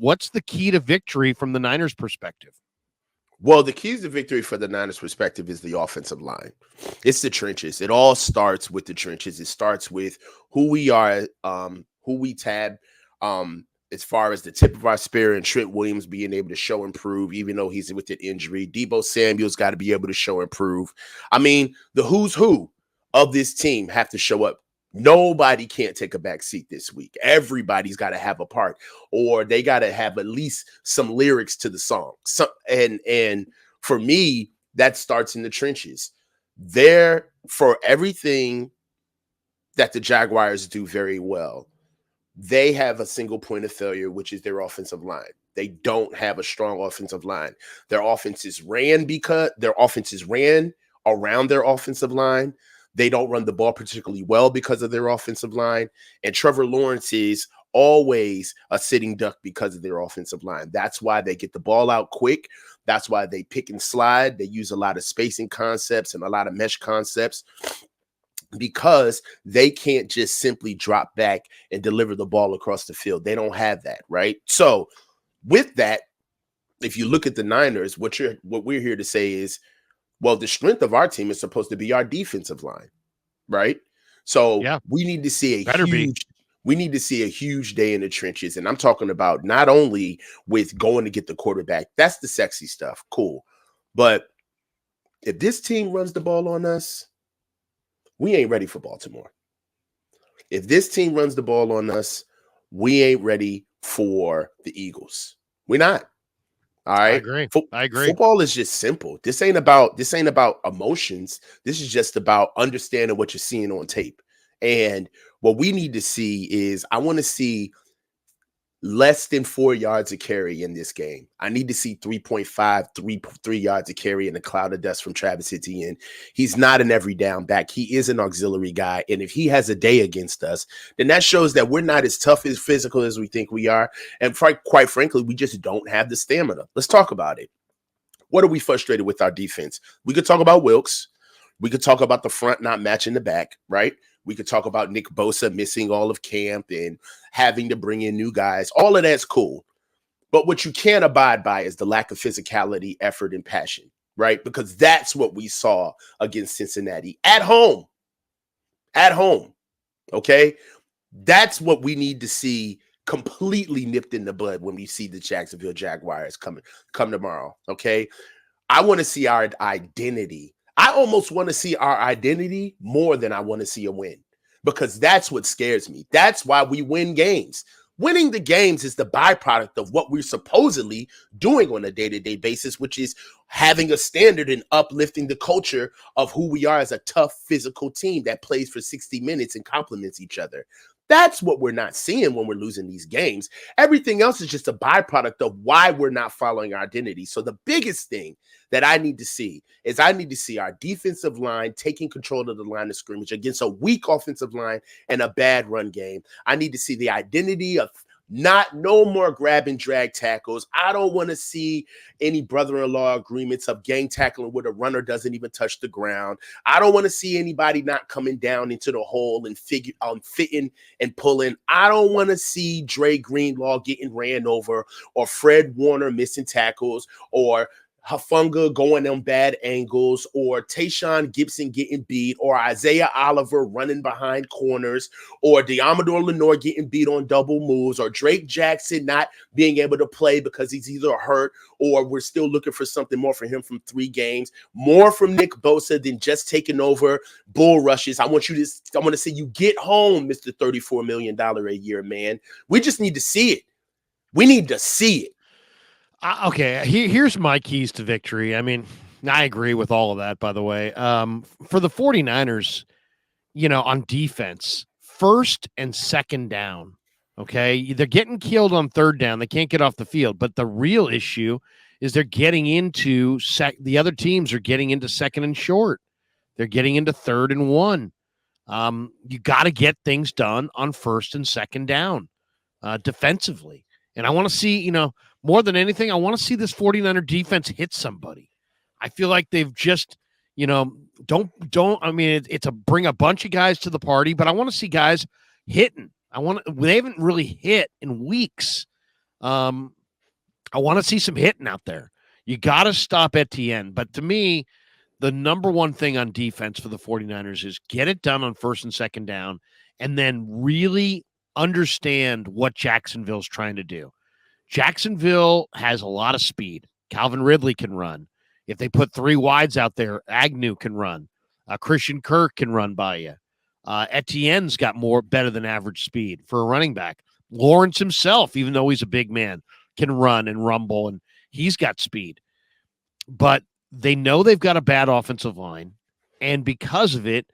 What's the key to victory from the Niners' perspective? Well, the keys to victory for the Niners' perspective is the offensive line. It's the trenches. It all starts with the trenches. It starts with who we are, who we tab, as far as the tip of our spear, and Trent Williams being able to show improve, even though he's with an injury. Debo Samuel's got to be able to show improve. I mean, the who's who of this team have to show up. Nobody can't take a back seat this week. Everybody's got to have a part, or they got to have at least some lyrics to the song. And for me, that starts in the trenches. There, for everything that the Jaguars do very well, they have a single point of failure, which is their offensive line. They don't have a strong offensive line. Their offense is ran around their offensive line. They don't run the ball particularly well because of their offensive line. And Trevor Lawrence is always a sitting duck because of their offensive line. That's why they get the ball out quick. That's why they pick and slide. They use a lot of spacing concepts and a lot of mesh concepts, because they can't just simply drop back and deliver the ball across the field. They don't have that, right? So with that, if you look at the Niners, what we're here to say is, well, the strength of our team is supposed to be our defensive line, right? So we need to see a huge day in the trenches. And I'm talking about not only with going to get the quarterback. That's the sexy stuff. Cool. But if this team runs the ball on us, we ain't ready for Baltimore. If this team runs the ball on us, we ain't ready for the Eagles. We're not. All right. I agree. Football is just simple. This ain't about emotions. This is just about understanding what you're seeing on tape. And what we need to see is, I want to see less than 4 yards of carry in this game. I need to see 3 yards of carry in a cloud of dust from Travis Etienne. He's not an every down back. He is an auxiliary guy. And if he has a day against us, then that shows that we're not as tough, as physical as we think we are. And quite frankly, we just don't have the stamina. Let's talk about it. What are we frustrated with our defense? We could talk about Wilkes. We could talk about the front not matching the back, right? We could talk about Nick Bosa missing all of camp and having to bring in new guys. All of that's cool. But what you can't abide by is the lack of physicality, effort, and passion, right? Because that's what we saw against Cincinnati at home. At home, okay? That's what we need to see completely nipped in the bud when we see the Jacksonville Jaguars come tomorrow, okay? I want to see our identity. I almost want to see our identity more than I want to see a win, because that's what scares me. That's why we win games. Winning the games is the byproduct of what we're supposedly doing on a day-to-day basis, which is having a standard and uplifting the culture of who we are as a tough physical team that plays for 60 minutes and complements each other. That's what we're not seeing when we're losing these games. Everything else is just a byproduct of why we're not following our identity. So the biggest thing that I need to see is our defensive line taking control of the line of scrimmage against a weak offensive line and a bad run game. I need to see the identity of no more grab and drag tackles. I don't want to see any brother-in-law agreements of gang tackling where the runner doesn't even touch the ground. I don't want to see anybody not coming down into the hole and fitting and pulling. I don't want to see Dre Greenlaw getting ran over, or Fred Warner missing tackles, or Hufanga going on bad angles, or Tayshaun Gibson getting beat, or Isaiah Oliver running behind corners, or Diamador Lenore getting beat on double moves, or Drake Jackson not being able to play because he's either hurt or we're still looking for something more from him from 3 games, more from Nick Bosa than just taking over bull rushes. I want to see you get home, Mr. $34 million a year, man. We just need to see it. We need to see it. Okay, here's my keys to victory. I mean, I agree with all of that, by the way. For the 49ers, on defense, first and second down, okay? They're getting killed on third down. They can't get off the field. But the real issue is they're getting into the other teams are getting into second and short. They're getting into 3rd and 1. You got to get things done on first and second down defensively. And I want to see, more than anything, I want to see this 49er defense hit somebody. I feel like they've just, it's a bring a bunch of guys to the party, but I want to see guys hitting. They haven't really hit in weeks. I want to see some hitting out there. You got to stop Etienne. But to me, the number one thing on defense for the 49ers is get it done on first and second down and then really understand what Jacksonville's trying to do. Jacksonville has a lot of speed. Calvin Ridley can run. If they put three wides out there, Agnew can run. Christian Kirk can run by you. Etienne's got better than average speed for a running back. Lawrence himself, even though he's a big man, can run and rumble, and he's got speed. But they know they've got a bad offensive line, and because of it,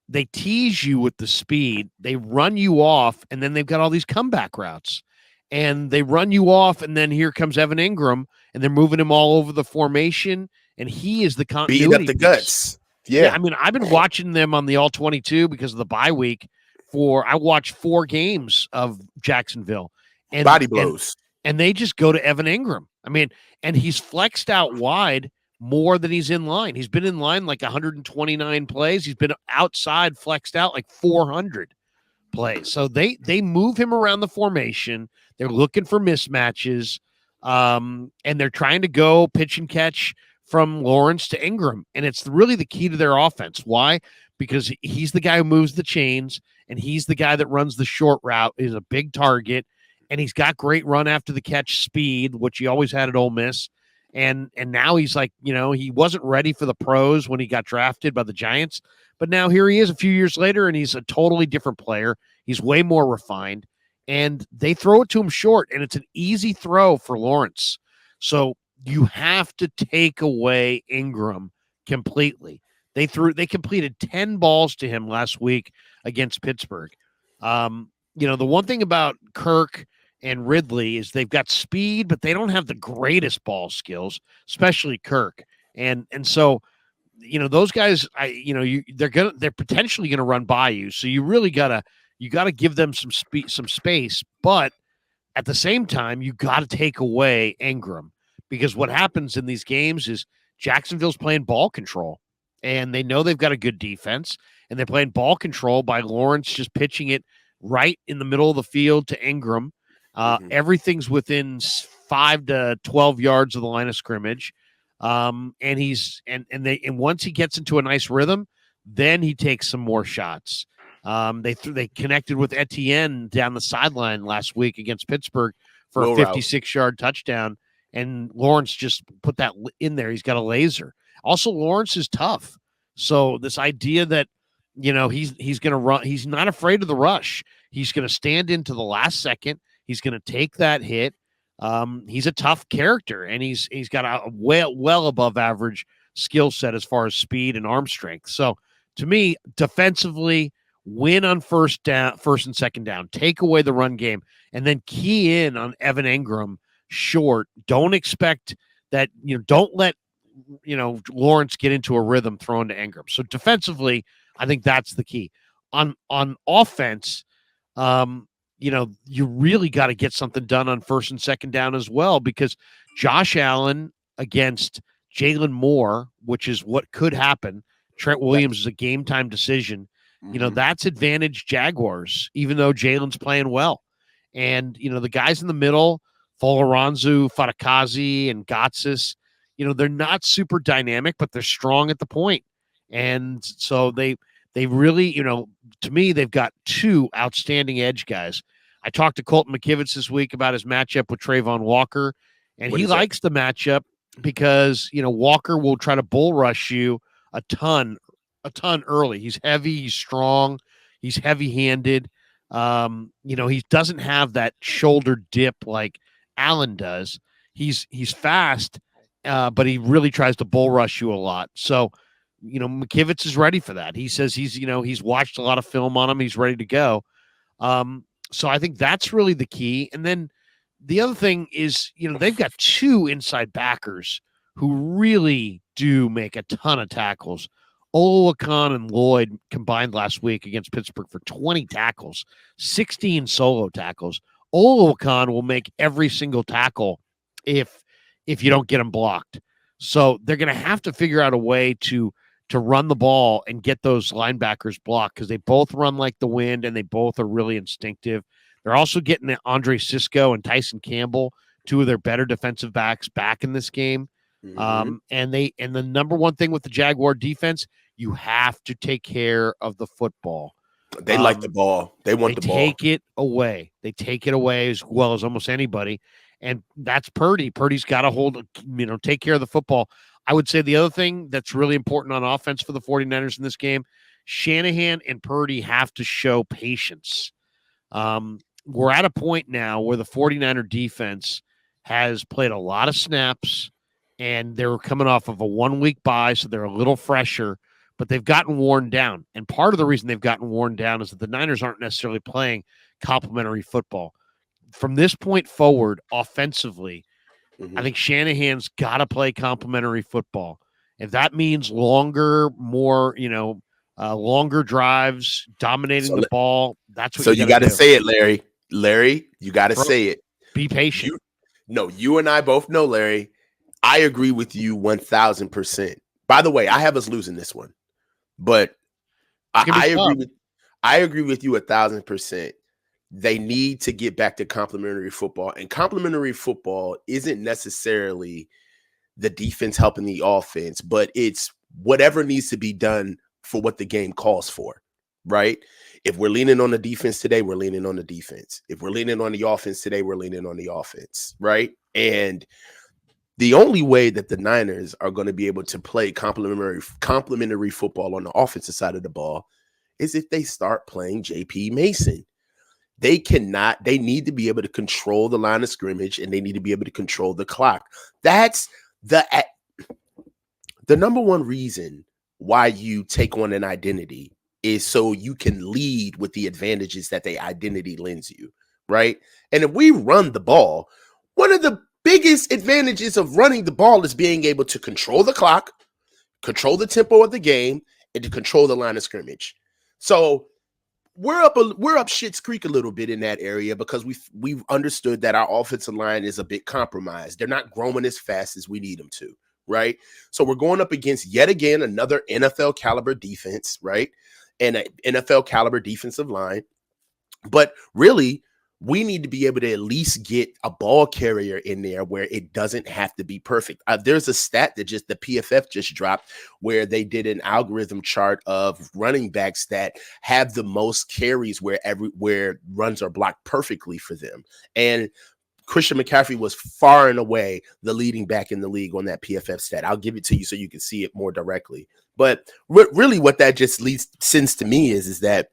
they tease you with the speed. They run you off, and then they've got all these comeback routes. And they run you off, and then here comes Evan Ingram, and they're moving him all over the formation, and he is the continuity. Beating up the guts. Yeah, I mean, I've been watching them on the All-22 because of the bye week. I watched 4 games of Jacksonville. And body blows. And they just go to Evan Ingram. I mean, and he's flexed out wide more than he's in line. He's been in line like 129 plays. He's been outside flexed out like 400 plays. So they move him around the formation. They're looking for mismatches, and they're trying to go pitch and catch from Lawrence to Ingram. And it's really the key to their offense. Why? Because he's the guy who moves the chains, and he's the guy that runs the short route, is a big target, and he's got great run after the catch speed, which he always had at Ole Miss. And now he's like, he wasn't ready for the pros when he got drafted by the Giants, but now here he is a few years later, and he's a totally different player. He's way more refined, and they throw it to him short, and it's an easy throw for Lawrence. So you have to take away Ingram completely. They completed 10 balls to him last week against Pittsburgh. The one thing about Kirk and Ridley is they've got speed, but they don't have the greatest ball skills, especially Kirk. And so, those guys, they're potentially gonna run by you. So you really gotta give them some space, but at the same time, you gotta take away Ingram, because what happens in these games is Jacksonville's playing ball control, and they know they've got a good defense, and they're playing ball control by Lawrence just pitching it right in the middle of the field to Ingram. Everything's within 5 to 12 yards of the line of scrimmage. And once he gets into a nice rhythm, then he takes some more shots. They connected with Etienne down the sideline last week against Pittsburgh for a 56-yard touchdown, and Lawrence just put that in there. He's got a laser. Also, Lawrence is tough. So this idea that he's going to run, he's not afraid of the rush. He's going to stand into the last second. He's going to take that hit. He's a tough character, and he's got a well above average skill set as far as speed and arm strength. So to me, defensively, win on first and second down, take away the run game, and then key in on Evan Ingram short. Don't expect that, don't let Lawrence get into a rhythm throwing to Ingram. So defensively, I think that's the key. On offense, you really got to get something done on first and second down as well, because Josh Allen against Jalen Moore, which is what could happen. Trent Williams is a game time decision. That's advantage Jaguars, even though Jalen's playing well. And, the guys in the middle, Folaranzu, Fatakazi, and Gotsis, they're not super dynamic, but they're strong at the point. And so they really, to me, they've got 2 outstanding edge guys. I talked to Colton McKivitz this week about his matchup with Trayvon Walker, and he likes the matchup because, Walker will try to bull rush you a ton early. He's heavy, he's strong, he's heavy-handed. He doesn't have that shoulder dip like Allen does. He's fast, but he really tries to bull rush you a lot. So, McKivitz is ready for that. He says he's watched a lot of film on him. He's ready to go. So I think that's really the key. And then the other thing is, they've got 2 inside backers who really do make a ton of tackles. Olakon and Lloyd combined last week against Pittsburgh for 20 tackles, 16 solo tackles. Olakon will make every single tackle if you don't get him blocked. So they're going to have to figure out a way to run the ball and get those linebackers blocked, because they both run like the wind and they both are really instinctive. They're also getting Andre Sisco and Tyson Campbell, two of their better defensive backs, back in this game. Mhm. And the number one thing with the Jaguar defense, you have to take care of the football. They like the ball. They want They the ball. take it away. They take it away as well as almost anybody. And that's Purdy. Purdy's got to take care of the football. I would say the other thing that's really important on offense for the 49ers in this game, Shanahan and Purdy have to show patience. We're at a point now where the 49er defense has played a lot of snaps, and they're coming off of a 1 week bye, so they're a little fresher, but they've gotten worn down. And part of the reason they've gotten worn down is that the Niners aren't necessarily playing complementary football. From this point forward, offensively, I think Shanahan's got to play complementary football. If that means longer, more, longer drives, dominating the ball, that's what you got to say it, Larry. Larry, you got to say it. Be patient. You and I both know, Larry. I agree with you 1,000%. By the way, I have us losing this one, but I agree with you 1,000%. They need to get back to complementary football, and complementary football isn't necessarily the defense helping the offense, but it's whatever needs to be done for what the game calls for, right? If we're leaning on the defense today, we're leaning on the defense. If we're leaning on the offense today, we're leaning on the offense, right? And the only way that the Niners are going to be able to play complementary football on the offensive side of the ball is if they start playing JP Mason. They need to be able to control the line of scrimmage, and they need to be able to control the clock. That's the number one reason why you take on an identity is so you can lead with the advantages that the identity lends you, right? And if we run the ball, one of the biggest advantages of running the ball is being able to control the clock, control the tempo of the game, and to control the line of scrimmage. So we're up Schitt's Creek a little bit in that area because we've understood that our offensive line is a bit compromised. They're not growing as fast as we need them to, right? So we're going up against yet again another NFL caliber defense, right? And an NFL caliber defensive line. But really, we need to be able to at least get a ball carrier in there where it doesn't have to be perfect. There's a stat that the PFF just dropped where they did an algorithm chart of running backs that have the most carries where runs are blocked perfectly for them. And Christian McCaffrey was far and away the leading back in the league on that PFF stat. I'll give it to you so you can see it more directly. But really what that just sends to me is that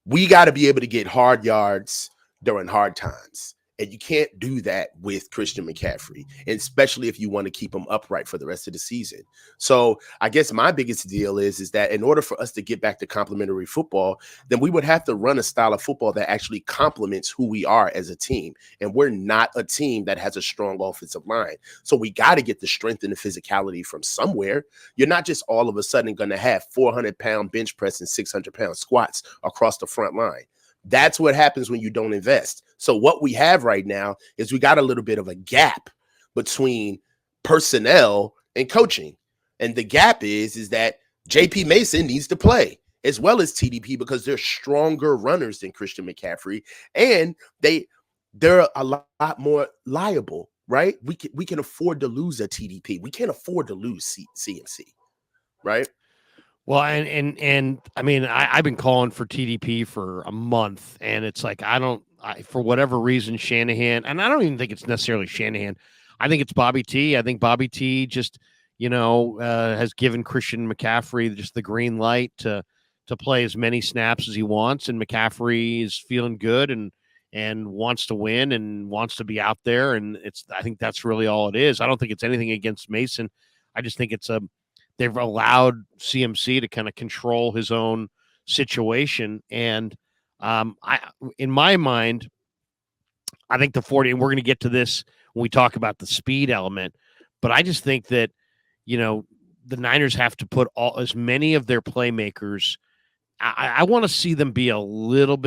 we got to be able to get hard yards during hard times. And you can't do that with Christian McCaffrey, and especially if you want to keep him upright for the rest of the season. So I guess my biggest deal is that in order for us to get back to complementary football, then we would have to run a style of football that actually complements who we are as a team. And we're not a team that has a strong offensive line. So we got to get the strength and the physicality from somewhere. You're not just all of a sudden going to have 400-pound bench press and 600-pound squats across the front line. That's what happens when you don't invest. So what we have right now is we got a little bit of a gap between personnel and coaching. And the gap is that JP Mason needs to play as well as TDP because they're stronger runners than Christian McCaffrey. And they're a lot more liable, right? We can afford to lose a TDP. We can't afford to lose CMC, right? Well, and I mean, I've been calling for TDP for a month, and it's like for whatever reason, Shanahan, and I don't even think it's necessarily Shanahan. I think it's Bobby T. I think Bobby T just, has given Christian McCaffrey just the green light to play as many snaps as he wants, and McCaffrey is feeling good and wants to win and wants to be out there, and I think that's really all it is. I don't think it's anything against Mason. I just think they've allowed CMC to kind of control his own situation. And in my mind, I think the 40, and we're going to get to this when we talk about the speed element, but I just think that, the Niners have to put as many of their playmakers. I want to see them be a little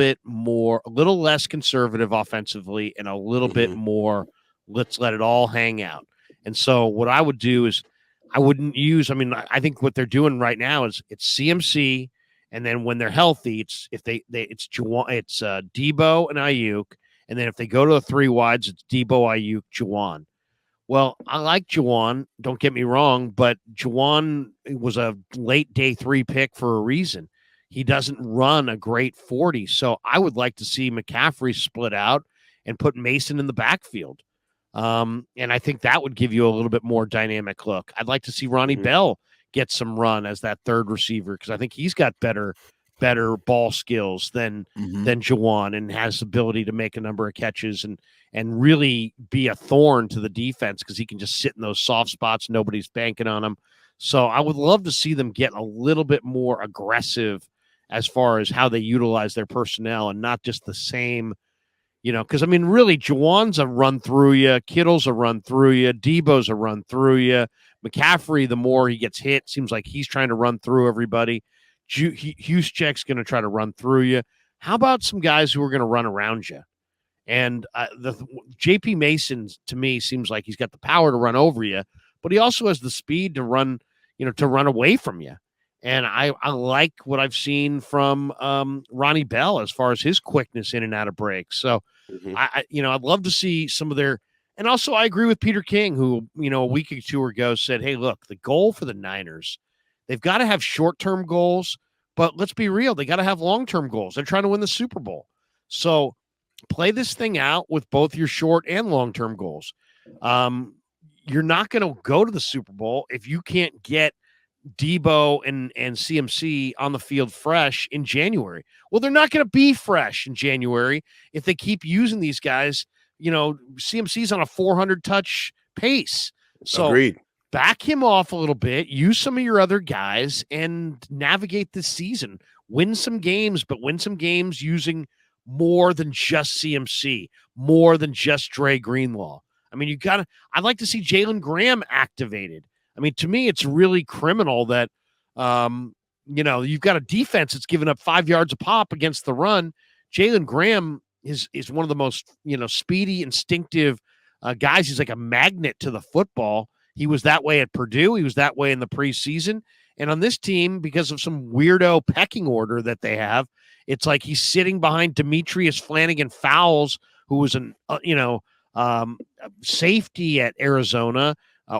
less conservative offensively and a little bit more, let's let it all hang out. And so what I would do is I wouldn't use, I think what they're doing right now is it's CMC And then when they're healthy, it's it's Debo and Ayuk. And then if they go to the three wides, it's Debo, Ayuk, Juwan. Well, I like Juwan. Don't get me wrong, but Juwan was a late day 3 pick for a reason. He doesn't run a great 40. So I would like to see McCaffrey split out and put Mason in the backfield. And I think that would give you a little bit more dynamic look. I'd like to see Ronnie Bell get some run as that third receiver because I think he's got better ball skills than Juwan and has the ability to make a number of catches and really be a thorn to the defense because he can just sit in those soft spots. Nobody's banking on him. So I would love to see them get a little bit more aggressive as far as how they utilize their personnel and not just the same, because, I mean, really, Juwan's a run through you. Kittle's a run through you. Debo's a run through you. McCaffrey, the more he gets hit, seems like he's trying to run through everybody. Juszczyk's going to try to run through you. How about some guys who are going to run around you? And the J.P. Mason, to me, seems like he's got the power to run over you, but he also has the speed to run, to run away from you. And I like what I've seen from Ronnie Bell as far as his quickness in and out of breaks. So, I'd love to see some of their – and also I agree with Peter King, who, a week or two ago said, hey, look, the goal for the Niners, they've got to have short-term goals, but let's be real, they got to have long-term goals. They're trying to win the Super Bowl. So – play this thing out with both your short and long-term goals. You're not going to go to the Super Bowl if you can't get Debo and CMC on the field fresh in January. Well, they're not going to be fresh in January if they keep using these guys. CMC's on a 400 touch pace. So Agreed. Back him off a little bit, use some of your other guys and navigate this season. Win some games, but win some games using more than just CMC, more than just Dre Greenlaw. I mean, I'd like to see Jalen Graham activated. I mean, to me, it's really criminal that, you've got a defense that's giving up 5 yards a pop against the run. Jalen Graham is one of the most, speedy, instinctive guys. He's like a magnet to the football. He was that way at Purdue. He was that way in the preseason. And on this team, because of some weirdo pecking order that they have, it's like he's sitting behind Demetrius Flanagan Fowles, who was an safety at Arizona.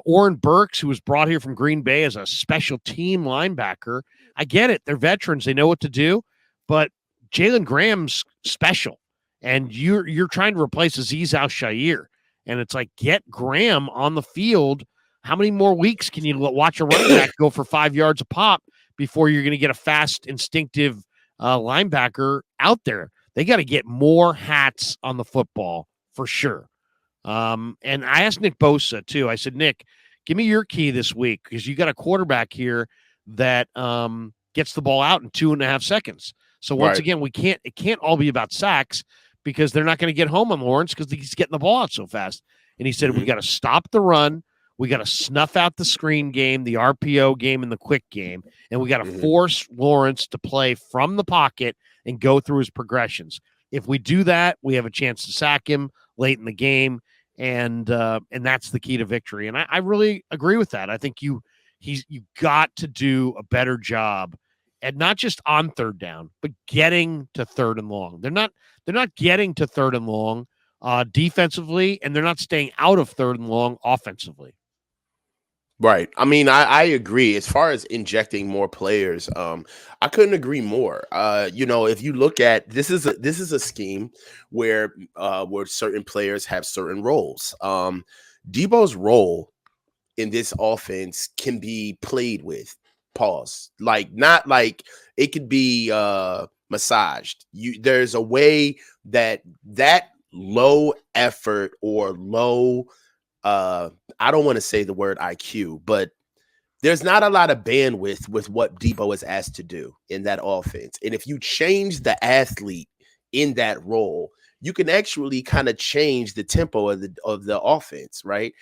Oren Burks, who was brought here from Green Bay as a special team linebacker. I get it. They're veterans. They know what to do. But Jalen Graham's special. And you're trying to replace Azeez Al-Shaair. And it's like, get Graham on the field. How many more weeks can you watch a running back go for 5 yards a pop before you're going to get a fast, instinctive linebacker out there? They got to get more hats on the football for sure. And I asked Nick Bosa too. I said, Nick, give me your key this week because you got a quarterback here that gets the ball out in 2.5 seconds. So once again, it can't all be about sacks because they're not going to get home on Lawrence because he's getting the ball out so fast. And he said, we got to stop the run. We got to snuff out the screen game, the RPO game, and the quick game. And we got to force Lawrence to play from the pocket and go through his progressions. If we do that, we have a chance to sack him late in the game. And that's the key to victory. And I really agree with that. I think you got to do a better job and not just on third down, but getting to third and long. They're not getting to third and long defensively, and they're not staying out of third and long offensively. Right. I mean, I agree. As far as injecting more players, I couldn't agree more. If you look at this is a scheme where certain players have certain roles. Debo's role in this offense can be played with. Pause. Like not like it could be massaged. There's a way that low effort or low I don't want to say the word IQ, but there's not a lot of bandwidth with what Debo is asked to do in that offense. And if you change the athlete in that role, you can actually kind of change the tempo of the offense, right?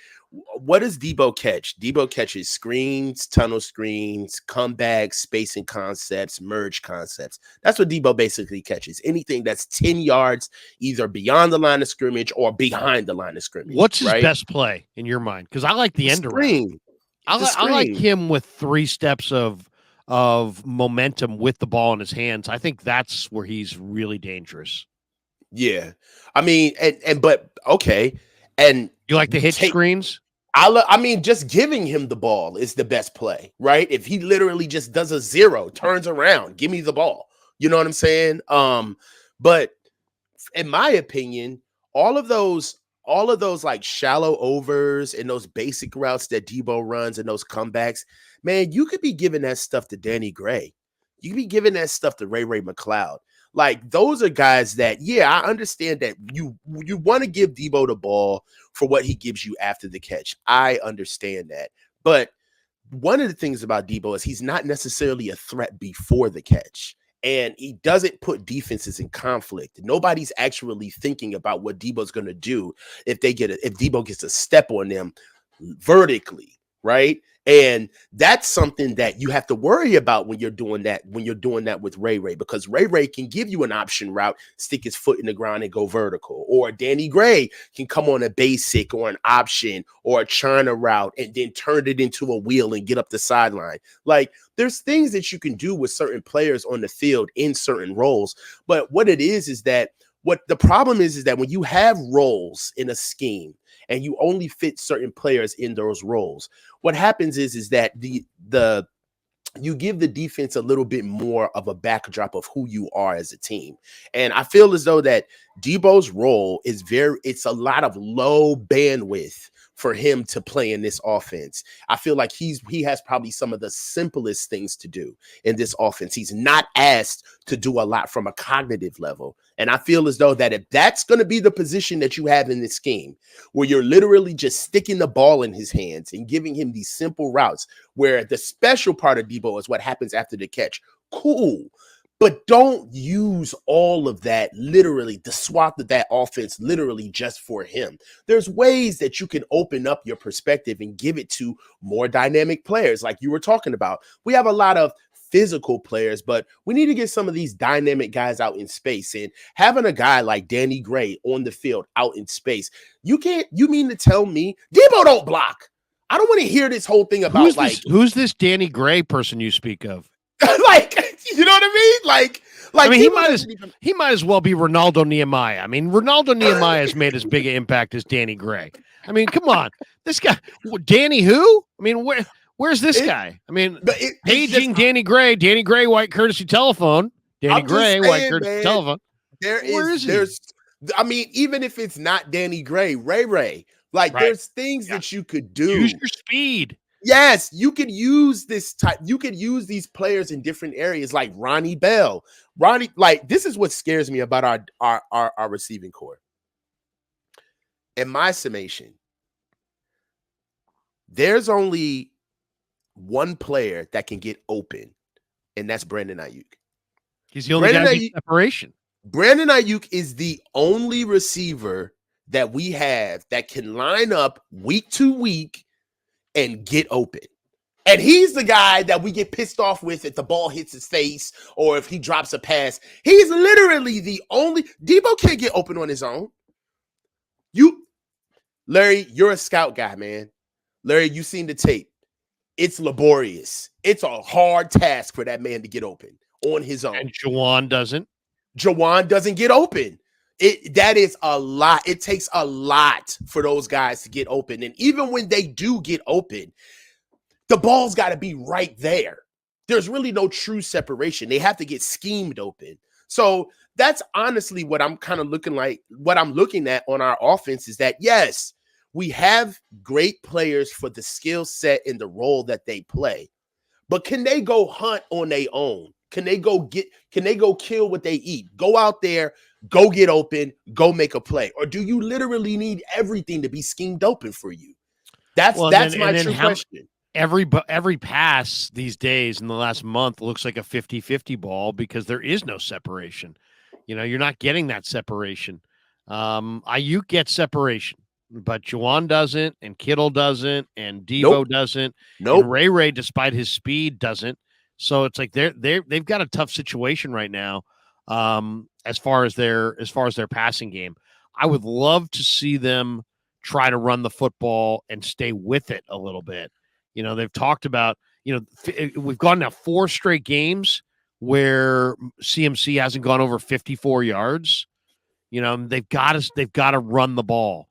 What does Debo catch? Debo catches screens, tunnel screens, comebacks, spacing concepts, merge concepts. That's what Debo basically catches. Anything that's 10 yards, either beyond the line of scrimmage or behind the line of scrimmage. What's his best play in your mind? Because I like the end around. I like him with 3 steps of of momentum with the ball in his hands, I think that's where he's really dangerous. Yeah. I mean, but okay. And You like the hitch take screens? I mean, just giving him the ball is the best play, right? If he literally just does a zero, turns around, give me the ball. You know what I'm saying? But in my opinion, all of those, like shallow overs and those basic routes that Debo runs and those comebacks, man, you could be giving that stuff to Danny Gray. You could be giving that stuff to Ray McLeod. Like those are guys that, yeah, I understand that you want to give Debo the ball for what he gives you after the catch. I understand that. But one of the things about Debo is he's not necessarily a threat before the catch. And he doesn't put defenses in conflict. Nobody's actually thinking about what Debo's going to do if Debo gets a step on them vertically, right? And that's something that you have to worry about when you're doing that. When you're doing that with Ray, because Ray can give you an option route, stick his foot in the ground and go vertical, or Danny Gray can come on a basic or an option or a China route and then turn it into a wheel and get up the sideline. Like there's things that you can do with certain players on the field in certain roles, but what it is that what the problem is that when you have roles in a scheme and you only fit certain players in those roles, what happens is that you give the defense a little bit more of a backdrop of who you are as a team. And I feel as though that Debo's role is it's a lot of low bandwidth for him to play in this offense. I feel like he has probably some of the simplest things to do in this offense. He's not asked to do a lot from a cognitive level. And I feel as though that if that's going to be the position that you have in this scheme, where you're literally just sticking the ball in his hands and giving him these simple routes, where the special part of Debo is what happens after the catch, cool. But don't use all of that, literally, the swath of that offense, literally just for him. There's ways that you can open up your perspective and give it to more dynamic players, like you were talking about. We have a lot of physical players, but we need to get some of these dynamic guys out in space. And having a guy like Danny Gray on the field out in space, you mean to tell me Debo don't block? I don't want to hear this whole thing about who's this Danny Gray person you speak of? Like, you know what I mean? Like I mean, he might as well be Ronaldo Nehemiah. I mean, Ronaldo Nehemiah has made as big an impact as Danny Gray. I mean, come on, this guy, Danny who? I mean, where's this guy? I mean, paging Danny Gray, white courtesy telephone. Danny Gray, white courtesy telephone. There's, I mean, even if it's not Danny Gray, Ray, like there's things that you could do. Use your speed. Yes, you could use this type. You could use these players in different areas, like Ronnie Bell. Like this is what scares me about our receiving core. In my summation, there's only one player that can get open, and that's Brandon Ayuk. He's the only guy with separation. Brandon Ayuk is the only receiver that we have that can line up week to week and get open. And he's the guy that we get pissed off with if the ball hits his face or if he drops a pass. He's literally the only. Debo can't get open on his own. Larry, you're a scout guy, man. Larry, you've seen the tape. It's laborious. It's a hard task for that man to get open on his own. And Juwan doesn't. Juwan doesn't get open. That is a lot. It takes a lot for those guys to get open. And even when they do get open, the ball's got to be right there. There's really no true separation. They have to get schemed open. So that's honestly what I'm kind of what I'm looking at on our offense is that, yes, we have great players for the skill set and the role that they play. But can they go hunt on their own? Can they go kill what they eat? Go out there, go get open, go make a play. Or do you literally need everything to be schemed open for you? That's my true question. Every pass these days in the last month looks like a 50-50 ball because there is no separation. You know, you're not getting that separation. Ayuk gets separation, but Juwan doesn't, and Kittle doesn't, and Debo doesn't. Nope. And Ray, despite his speed, doesn't. So it's like they've got a tough situation right now as far as their passing game. I would love to see them try to run the football and stay with it a little bit. You know, they've talked about, we've gone now 4 straight games where CMC hasn't gone over 54 yards. They've got to run the ball.